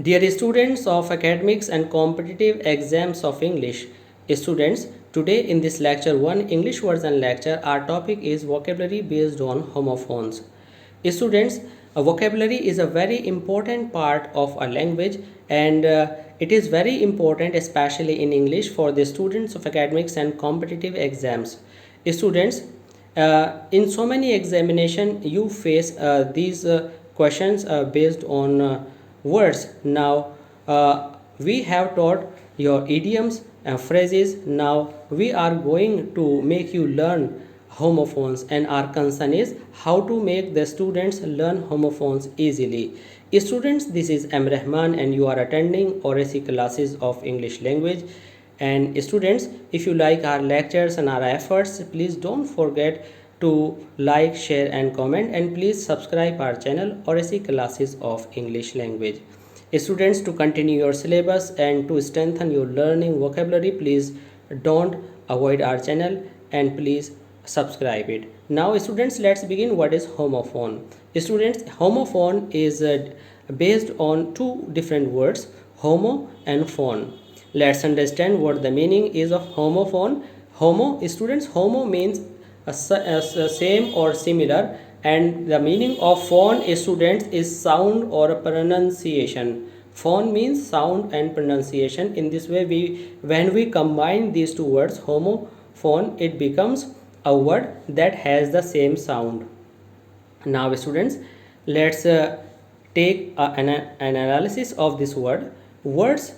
Dear students of academics and competitive exams of English, students, today in this lecture 1 English version lecture, our topic is vocabulary based on homophones. Students, vocabulary is a very important part of a language and it is very important especially in English for the students of academics and competitive exams. Students, in so many examination you face these questions based on words. Now we have taught your idioms and phrases. Now we are going to make you learn homophones, and our concern is how to make the students learn homophones easily. Students, this is M. Rahman and you are attending oracy classes of English language. And students, if you like our lectures and our efforts, please don't forget to like, share and comment, and please subscribe our channel oracy classes of English language. Students, to continue your syllabus and to strengthen your learning vocabulary, please don't avoid our channel and please subscribe it. Now students, let's begin. What is homophone? Students, homophone is based on two different words, homo and phone. Let's understand what the meaning is of homophone. Homo, students, homo means a same or similar, and the meaning of phone, students, is sound or pronunciation. Phone means sound and pronunciation. In this way, when we combine these two words, homo, phone, it becomes a word that has the same sound. Now students, let's take an analysis of this word. Words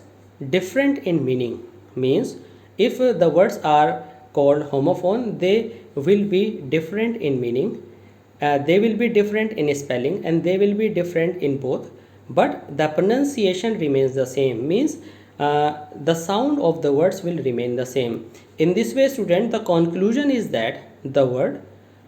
different in meaning means if the words are called homophone, they will be different in meaning, they will be different in spelling, and they will be different in both, but the pronunciation remains the same, means the sound of the words will remain the same. In this way, student, the conclusion is that the word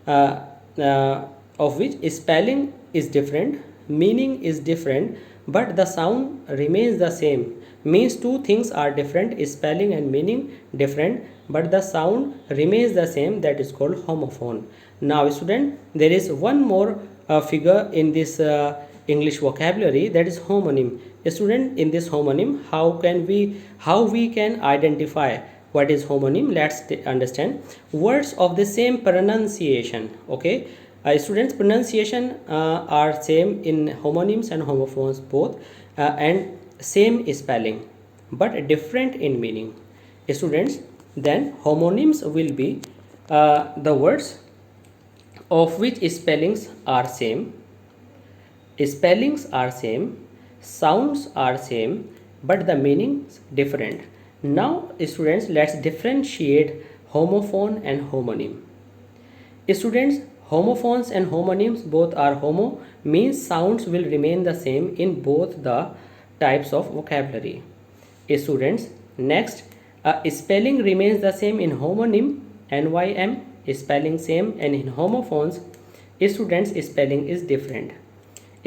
of which spelling is different, meaning is different, but the sound remains the same, means two things are different, spelling and meaning different, but the sound remains the same, that is called homophone. Now student, there is one more figure in this English vocabulary, that is homonym. Student, in this homonym, how we can identify what is homonym? Let's understand. Words of the same pronunciation. Okay, students, pronunciation are same in homonyms and homophones both, and same spelling but different in meaning. Students, then homonyms will be the words of which spellings are same, sounds are same, but the meanings different. Now students, let's differentiate homophone and homonym. Students, homophones and homonyms both are homo, means sounds will remain the same in both the types of vocabulary. Students, next, spelling remains the same in homonym, nym, spelling same, and in homophones, students, spelling is different.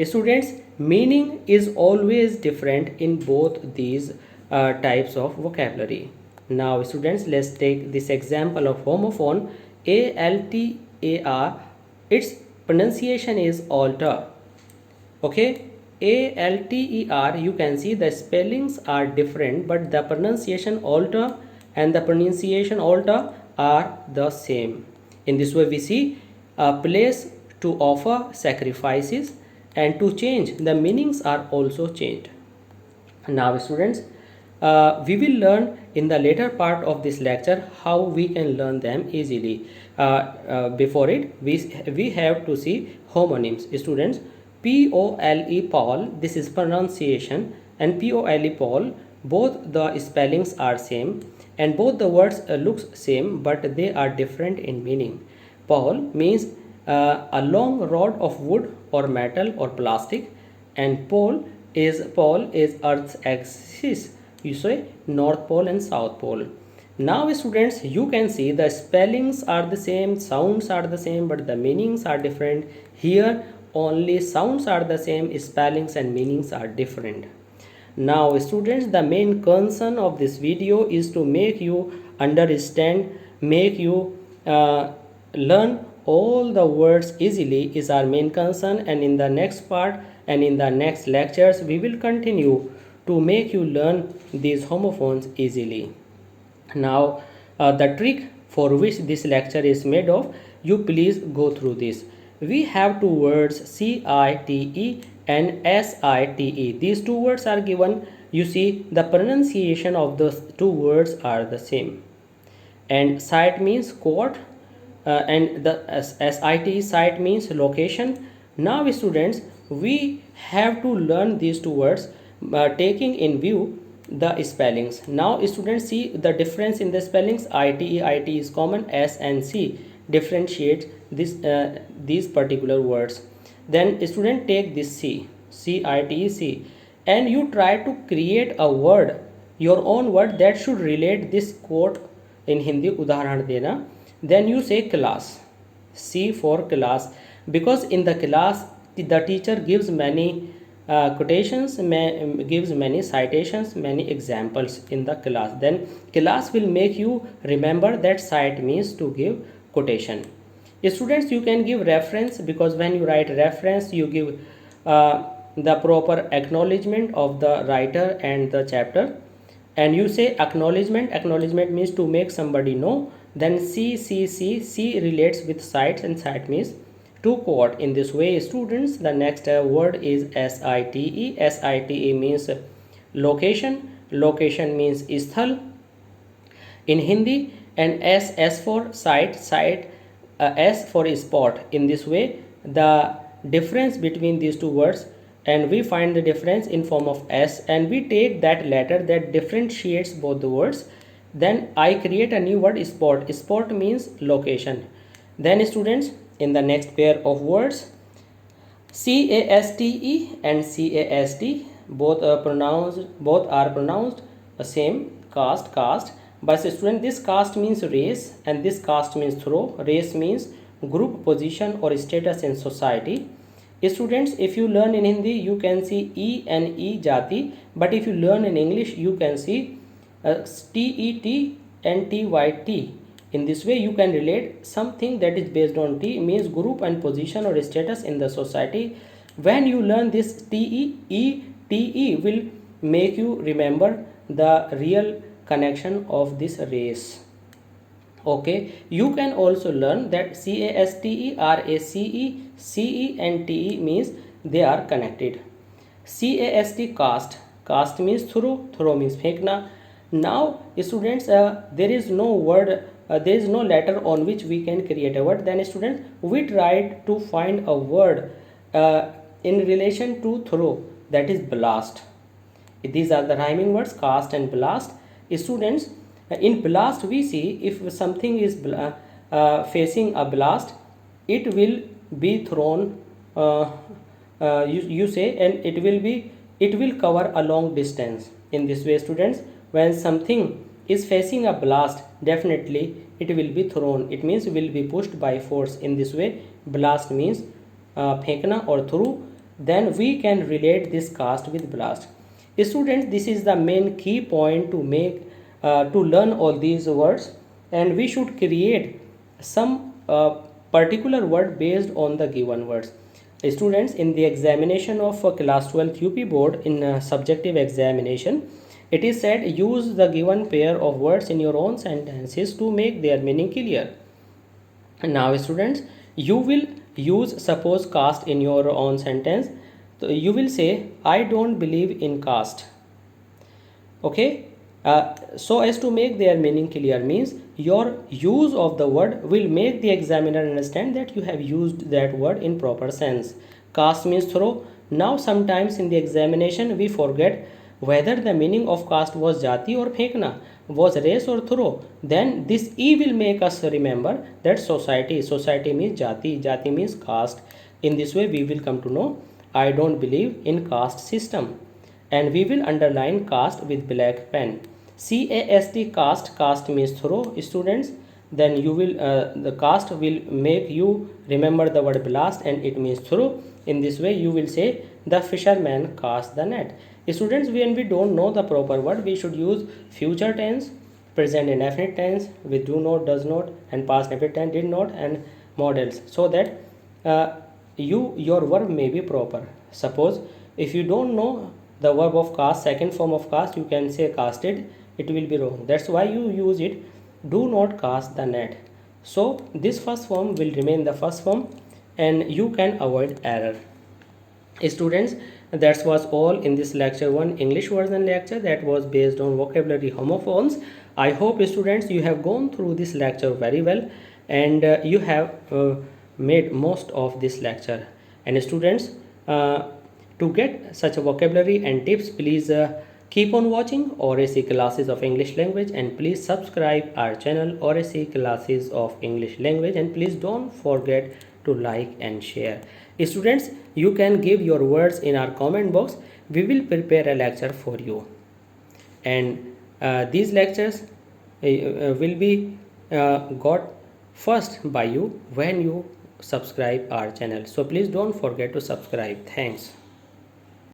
Students, meaning is always different in both these types of vocabulary. Now students, let's take this example of homophone, altar. Its pronunciation is altar. Okay, alter, you can see the spellings are different, but the pronunciation altar and the pronunciation altar are the same. In this way, we see a place to offer sacrifices, and to change, the meanings are also changed. Now students, we will learn in the later part of this lecture how we can learn them easily. Before it, we have to see homonyms. Students, pole, Paul, this is pronunciation, and pole, Paul, both the spellings are same and both the words looks same, but they are different in meaning. Paul means a long rod of wood or metal or plastic, and pole is Earth's axis. You say North Pole and South Pole. Now students, you can see the spellings are the same, sounds are the same, but the meanings are different. Here only sounds are the same, spellings and meanings are different. Now students, the main concern of this video is to make you understand, make you learn all the words easily is our main concern, and in the next part and in the next lectures we will continue to make you learn these homophones easily. Now, the trick for which this lecture is made of, you please go through this. We have two words CITE and SITE. These two words are given. You see, the pronunciation of those two words are the same. And site means court, and the SIT site means location. Now, students, we have to learn these two words taking in view the spellings. Now, students, see the difference in the spellings. IT is common, S and C differentiates these particular words. Then, student, take this CITE, and you try to create a word, your own word that should relate this quote in Hindi. उदाहरण देना. Then you say class, C for class, because in the class the teacher gives many quotations, gives many citations, many examples in the class. Then class will make you remember that cite means to give quotation. Students, you can give reference, because when you write reference you give the proper acknowledgement of the writer and the chapter. And you say acknowledgement means to make somebody know. Then C relates with sites, and site means to quote. In this way, students, the next word is SITE means location means sthal in Hindi, and S for site, S for spot. In this way, the difference between these two words, and we find the difference in form of S, and we take that letter that differentiates both the words. Then I create a new word, spot means location. Then students, in the next pair of words, CASTE and CAST, both are pronounced the same, caste. But student, this caste means race and this caste means throw. Race means group, position or status in society. Students, if you learn in Hindi, you can see E and E jati, but if you learn in English, you can see TET and TYT. In this way, you can relate something that is based on T, means group and position or status in the society. When you learn this TE will make you remember the real connection of this race. Okay, you can also learn that CASTE, RACE, CE and TE means they are connected. CAST, caste means throw means फेंकना. Now students, there is no word, there is no letter on which we can create a word. Then students, we try to find a word in relation to throw, that is blast. These are the rhyming words, cast and blast. Students, in blast we see if something is facing a blast, it will be thrown, you say, and it will cover a long distance. In this way, students, when something is facing a blast, definitely it will be thrown, it means will be pushed by force. In this way, blast means फेंकना or through. Then we can relate this cast with blast. Students, this is the main key point to make to learn all these words, and we should create some particular word based on the given words. Students, in the examination of class 12 UP board, in subjective examination, it is said use the given pair of words in your own sentences to make their meaning clear. Now students, you will use suppose caste in your own sentence. So you will say, I don't believe in caste. Okay, so as to make their meaning clear, means your use of the word will make the examiner understand that you have used that word in proper sense. Caste means throw. Now sometimes in the examination we forget whether the meaning of caste was jati or fenkna, was race or throw. Then this E will make us remember that society means jati means caste. In this way we will come to know I don't believe in caste system, and we will underline caste with black pen. CAST, caste means throw, students. Then you will the caste will make you remember the word blast, and it means throw. In this way you will say the fisherman cast the net. Students, when we don't know the proper word, we should use future tense, present indefinite tense with do not, does not, and past indefinite tense did not, and models, so that your verb may be proper. Suppose if you don't know the verb of cast, second form of cast, you can say casted, it will be wrong. That's why you use it, do not cast the net. So this first form will remain the first form and you can avoid error. Students, that was all in this lecture 1 English version lecture that was based on vocabulary homophones. I hope students you have gone through this lecture very well and you have made most of this lecture. And students, to get such a vocabulary and tips, please keep on watching ORAC classes of English language, and please subscribe our channel ORAC classes of English language, and please don't forget to like and share. Students, you can give your words in our comment box. We will prepare a lecture for you, and these lectures will be got first by you when you subscribe our channel. So please don't forget to subscribe. Thanks.